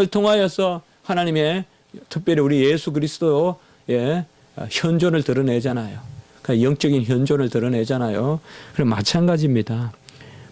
통하여서 하나님의 특별히 우리 예수 그리스도의 현존을 드러내잖아요. 그러니까 영적인 현존을 드러내잖아요. 그럼 마찬가지입니다.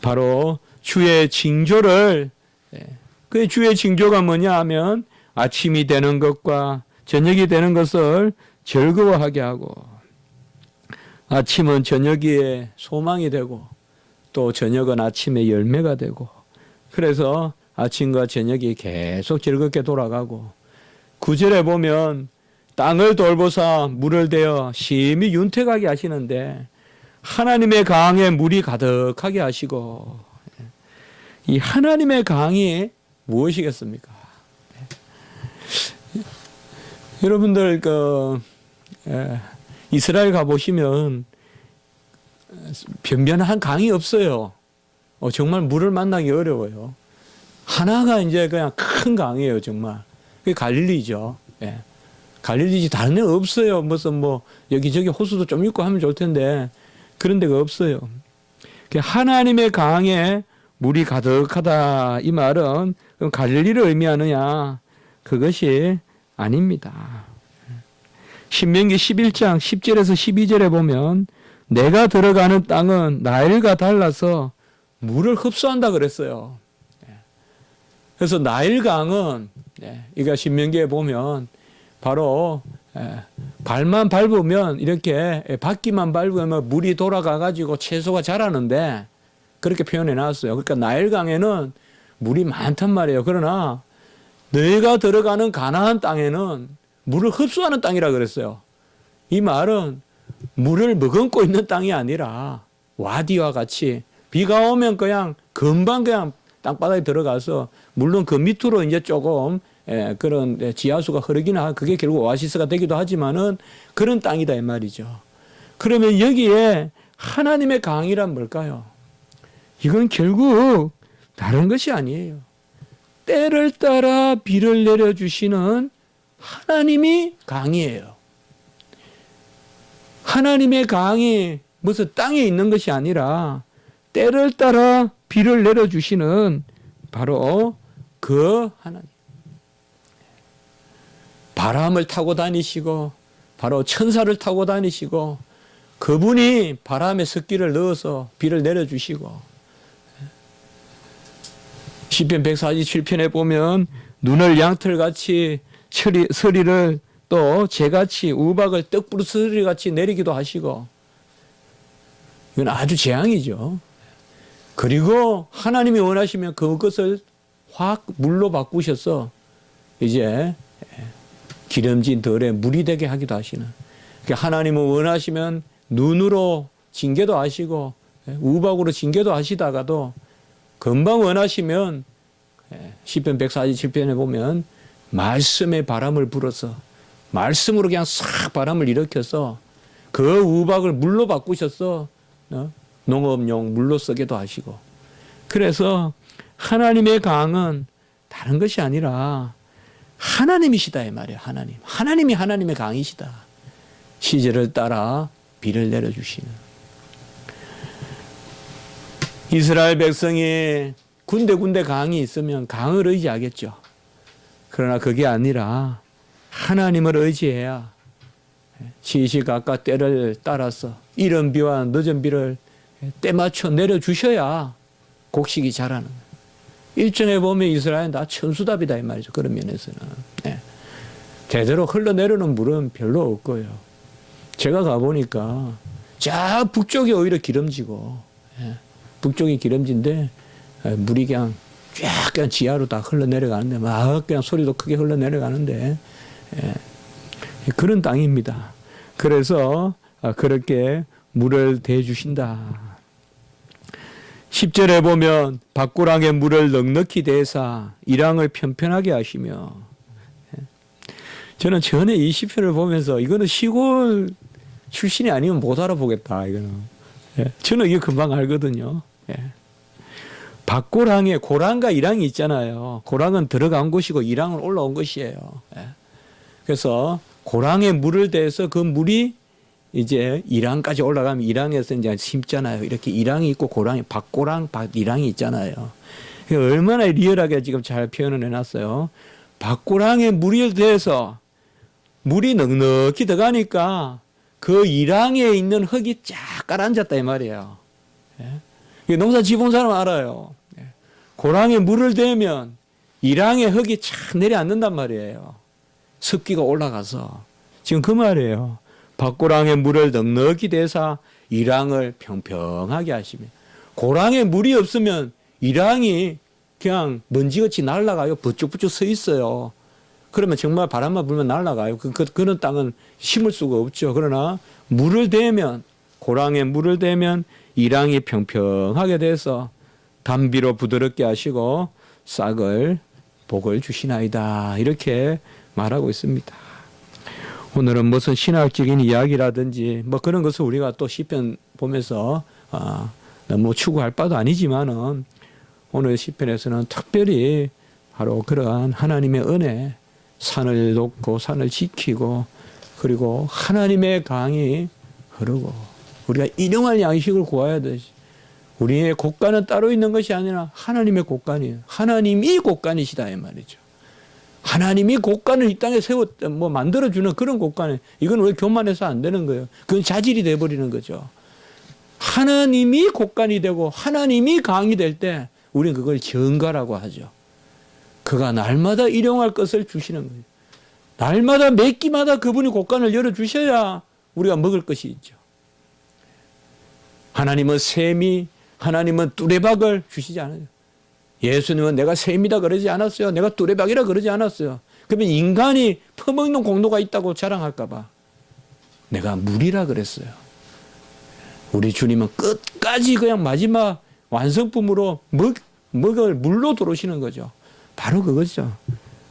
바로 주의 징조를, 그 주의 징조가 뭐냐 하면 아침이 되는 것과 저녁이 되는 것을 즐거워하게 하고, 아침은 저녁의 소망이 되고 또 저녁은 아침의 열매가 되고, 그래서 아침과 저녁이 계속 즐겁게 돌아가고, 9절에 보면 땅을 돌보사 물을 대어 심히 윤택하게 하시는데 하나님의 강에 물이 가득하게 하시고, 이 하나님의 강이 무엇이겠습니까? 여러분들 이스라엘 가보시면 변변한 강이 없어요. 정말 물을 만나기 어려워요. 하나가 이제 그냥 큰 강이에요, 정말. 그게 갈릴리죠. 예. 갈릴리지 다른 데 없어요. 무슨 여기저기 호수도 좀 있고 하면 좋을 텐데 그런 데가 없어요. 하나님의 강에 물이 가득하다, 이 말은 그럼 갈릴리를 의미하느냐? 그것이 아닙니다. 신명기 11장 10절에서 12절에 보면 내가 들어가는 땅은 나일과 달라서 물을 흡수한다 그랬어요. 그래서 나일강은, 이거 신명기에 보면 바로 발만 밟으면, 이렇게 바퀴만 밟으면 물이 돌아가가지고 채소가 자라는데 그렇게 표현해 놨어요. 그러니까 나일강에는 물이 많단 말이에요. 그러나 너희가 들어가는 가나안 땅에는 물을 흡수하는 땅이라 그랬어요. 이 말은 물을 머금고 있는 땅이 아니라 와디와 같이 비가 오면 그냥 금방 그냥 땅바닥에 들어가서, 물론 그 밑으로 이제 조금 그런 지하수가 흐르기나 그게 결국 오아시스가 되기도 하지만은 그런 땅이다 이 말이죠. 그러면 여기에 하나님의 강이란 뭘까요? 이건 결국 다른 것이 아니에요. 때를 따라 비를 내려주시는 하나님이 강이에요. 하나님의 강이 무슨 땅에 있는 것이 아니라 때를 따라 비를 내려주시는 바로 그 하나님. 바람을 타고 다니시고 바로 천사를 타고 다니시고, 그분이 바람에 습기를 넣어서 비를 내려주시고, 시편 147편에 보면 눈을 양털같이 서리를 또 재같이 우박을 떡부르스리같이 내리기도 하시고, 이건 아주 재앙이죠. 그리고 하나님이 원하시면 그것을 확 물로 바꾸셔서 이제 기름진 덜에 물이 되게 하기도 하시는. 하나님은 원하시면 눈으로 징계도 하시고 우박으로 징계도 하시다가도 금방 원하시면 시편 147편에 보면 말씀의 바람을 불어서 말씀으로 그냥 싹 바람을 일으켜서 그 우박을 물로 바꾸셔서 농업용 물로 쓰기도 하시고. 그래서 하나님의 강은 다른 것이 아니라 하나님이시다 이 말이에요. 하나님이 하나님의 강이시다. 시절을 따라 비를 내려주시는. 이스라엘 백성이 군데군데 강이 있으면 강을 의지하겠죠. 그러나 그게 아니라 하나님을 의지해야 시시각각 때를 따라서 이른 비와 늦은 비를 때맞춰 내려주셔야 곡식이 자라는 거예요. 일정에 보면 이스라엘은 다 천수답이다 이 말이죠. 그런 면에서는. 제대로 흘러내려오는 물은 별로 없고요. 제가 가보니까 저 북쪽이 오히려 기름지고, 북쪽이 기름진데 물이 그냥 쫙 그냥 지하로 다 흘러내려가는데 막 그냥 소리도 크게 흘러내려가는데 그런 땅입니다. 그래서 그렇게 물을 대주신다. 10절에 보면 밭고랑에 물을 넉넉히 대사 이랑을 편편하게 하시며, 저는 전에 이 시편을 보면서 이거는 시골 출신이 아니면 못 알아보겠다. 이거는 저는 이게 금방 알거든요. 밭고랑에 고랑과 이랑이 있잖아요. 고랑은 들어간 곳이고 이랑은 올라온 것이에요. 그래서 고랑에 물을 대서 그 물이 이제 이랑까지 올라가면 이랑에서 이제 심잖아요. 이렇게 이랑이 있고 고랑이, 밭고랑, 밭이랑이 있잖아요. 얼마나 리얼하게 지금 잘 표현을 해놨어요. 밭고랑에 물이 대서 물이 넉넉히 들어가니까 그 이랑에 있는 흙이 쫙 깔아앉았다 이 말이에요. 예? 농사 지본 사람 알아요. 예. 고랑에 물을 대면 이랑의 흙이 쫙 내려앉는단 말이에요. 습기가 올라가서. 지금 그 말이에요. 밭고랑에 물을 넉넉히 대사 이랑을 평평하게 하시며, 고랑에 물이 없으면 이랑이 그냥 먼지같이 날아가요. 부쩍부쩍 서 있어요. 그러면 정말 바람만 불면 날아가요. 그런 땅은 심을 수가 없죠. 그러나 물을 대면, 고랑에 물을 대면 이랑이 평평하게 돼서 담비로 부드럽게 하시고 싹을 복을 주시나이다. 이렇게 말하고 있습니다. 오늘은 무슨 신학적인 이야기라든지 뭐 그런 것을 우리가 또 시편 보면서 너무 추구할 바도 아니지만은 오늘 시편에서는 특별히 바로 그러한 하나님의 은혜, 산을 놓고 산을 지키고 그리고 하나님의 강이 흐르고 우리가 일용할 양식을 구해야 되지. 우리의 곳간은 따로 있는 것이 아니라 하나님의 곳간이에요. 하나님이 곳간이시다 이 말이죠. 하나님이 곳간을 이 땅에 만들어주는 그런 곳간에, 이건 왜 교만해서 안 되는 거예요. 그건 자질이 돼버리는 거죠. 하나님이 곳간이 되고 하나님이 강이 될 때 우리는 그걸 정가라고 하죠. 그가 날마다 일용할 것을 주시는 거예요. 날마다 몇 끼마다 그분이 곳간을 열어주셔야 우리가 먹을 것이 있죠. 하나님은 샘이, 하나님은 뚜레박을 주시지 않아요. 예수님은 내가 샘이다 그러지 않았어요. 내가 뚜레박이라 그러지 않았어요. 그러면 인간이 퍼먹는 공로가 있다고 자랑할까 봐 내가 물이라 그랬어요. 우리 주님은 끝까지 그냥 마지막 완성품으로 먹을 물로 들어오시는 거죠. 바로 그거죠.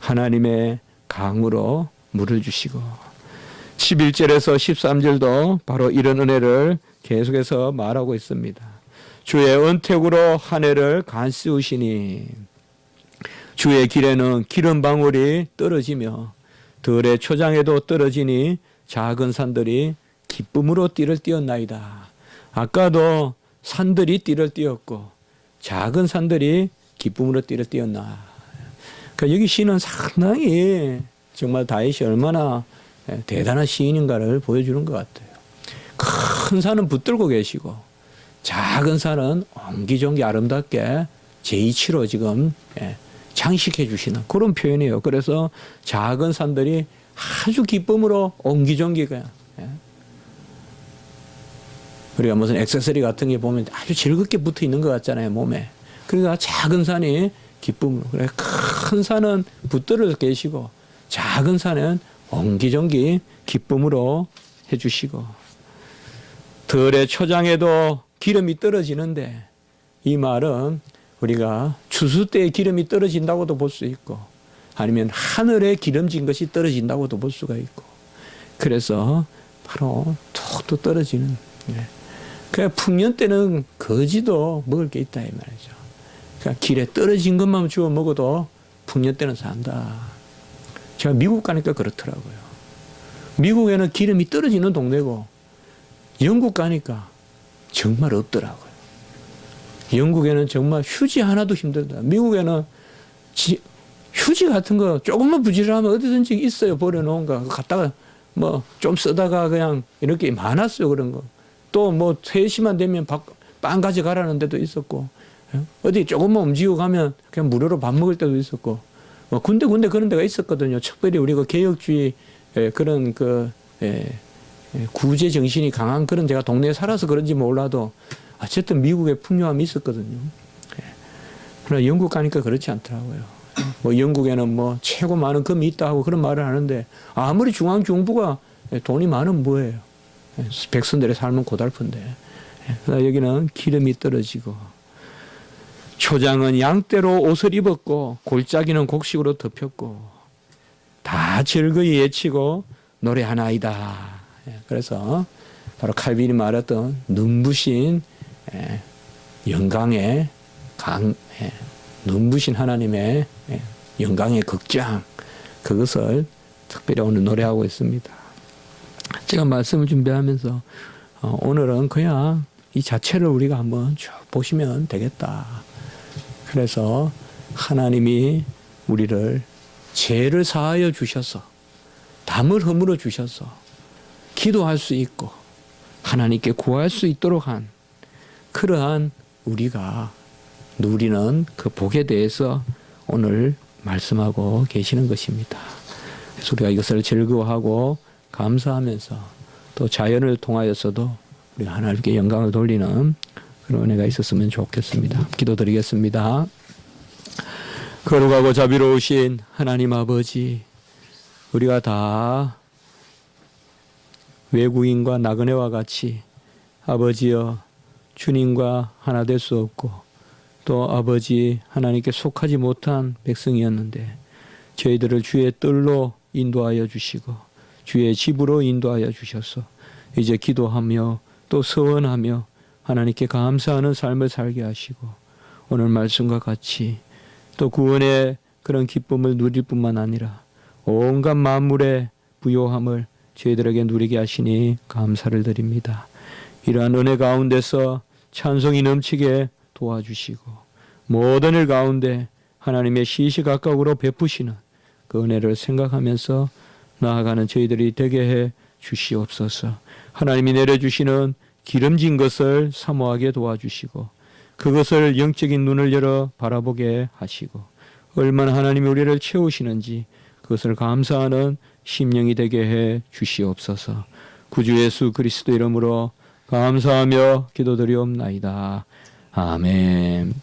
하나님의 강으로 물을 주시고 11절에서 13절도 바로 이런 은혜를 계속해서 말하고 있습니다. 주의 은택으로 한 해를 간쓰우시니 주의 길에는 기름 방울이 떨어지며 들의 초장에도 떨어지니 작은 산들이 기쁨으로 띠를 띄었나이다. 아까도 산들이 띠를 띄었고 작은 산들이 기쁨으로 띠를 띄었나. 그러니까 여기 시는 상당히 정말 다윗이 얼마나 대단한 시인인가를 보여주는 것 같아요. 큰 산은 붙들고 계시고 작은 산은 옹기종기 아름답게 제이치로 지금 장식해 주시는 그런 표현이에요. 그래서 작은 산들이 아주 기쁨으로 옹기종기 그냥 우리가 무슨 액세서리 같은 게 보면 아주 즐겁게 붙어 있는 것 같잖아요, 몸에. 그러니까 작은 산이 기쁨으로. 그래, 큰 산은 붙들어 계시고 작은 산은 옹기종기 기쁨으로 해주시고 들의 초장에도 기름이 떨어지는데 이 말은 우리가 추수 때에 기름이 떨어진다고도 볼 수 있고 아니면 하늘에 기름진 것이 떨어진다고도 볼 수가 있고 그래서 바로 툭툭 떨어지는 그러니까 풍년 때는 거지도 먹을 게 있다 이 말이죠. 그러니까 길에 떨어진 것만 주워 먹어도 풍년 때는 산다. 제가 미국 가니까 그렇더라고요. 미국에는 기름이 떨어지는 동네고 영국 가니까 정말 없더라고요. 영국에는 정말 휴지 하나도 힘들다. 미국에는 휴지 같은 거 조금만 부지런하면 어디든지 있어요. 버려놓은 거. 갖다가 뭐 좀 쓰다가 그냥 이렇게 많았어요. 그런 거. 또 뭐 3시만 되면 빵 가져가라는 데도 있었고 어디 조금만 움직이고 가면 그냥 무료로 밥 먹을 때도 있었고 뭐 군데 그런 데가 있었거든요. 특별히 우리가 개혁주의 그런 구제 정신이 강한 그런 데가 동네에 살아서 그런지 몰라도 어쨌든 미국에 풍요함이 있었거든요. 그러나 영국 가니까 그렇지 않더라고요. 뭐 영국에는 뭐 최고 많은 금이 있다 하고 그런 말을 하는데 아무리 중앙정부가 돈이 많으면 뭐예요. 백성들의 삶은 고달픈데 여기는 기름이 떨어지고 초장은 양떼로 옷을 입었고 골짜기는 곡식으로 덮였고 다 즐거이 외치고 노래하나이다. 그래서 바로 칼빈이 말했던 눈부신 영광의 눈부신 하나님의 영광의 극장 그것을 특별히 오늘 노래하고 있습니다. 제가 말씀을 준비하면서 오늘은 그냥 이 자체를 우리가 한번 쭉 보시면 되겠다. 그래서 하나님이 우리를 죄를 사하여 주셔서 담을 허물어 주셔서 기도할 수 있고 하나님께 구할 수 있도록 한 그러한 우리가 누리는 그 복에 대해서 오늘 말씀하고 계시는 것입니다. 그래서 우리가 이것을 즐거워하고 감사하면서 또 자연을 통하여서도 우리 하나님께 영광을 돌리는 그런 은혜가 있었으면 좋겠습니다. 기도드리겠습니다. 거룩하고 자비로우신 하나님 아버지, 우리가 다 외국인과 나그네와 같이 아버지여 주님과 하나 될 수 없고 또 아버지 하나님께 속하지 못한 백성이었는데 저희들을 주의 뜰로 인도하여 주시고 주의 집으로 인도하여 주셔서 이제 기도하며 또 서원하며 하나님께 감사하는 삶을 살게 하시고 오늘 말씀과 같이 또 구원의 그런 기쁨을 누릴 뿐만 아니라 온갖 만물의 부요함을 저희들에게 누리게 하시니 감사를 드립니다. 이러한 은혜 가운데서 찬송이 넘치게 도와주시고 모든 일 가운데 하나님의 시시각각으로 베푸시는 그 은혜를 생각하면서 나아가는 저희들이 되게 해 주시옵소서. 하나님이 내려주시는 기름진 것을 사모하게 도와주시고 그것을 영적인 눈을 열어 바라보게 하시고 얼마나 하나님이 우리를 채우시는지 그것을 감사하는 심령이 되게 해 주시옵소서. 구주 예수 그리스도 이름으로 감사하며 기도드리옵나이다. 아멘.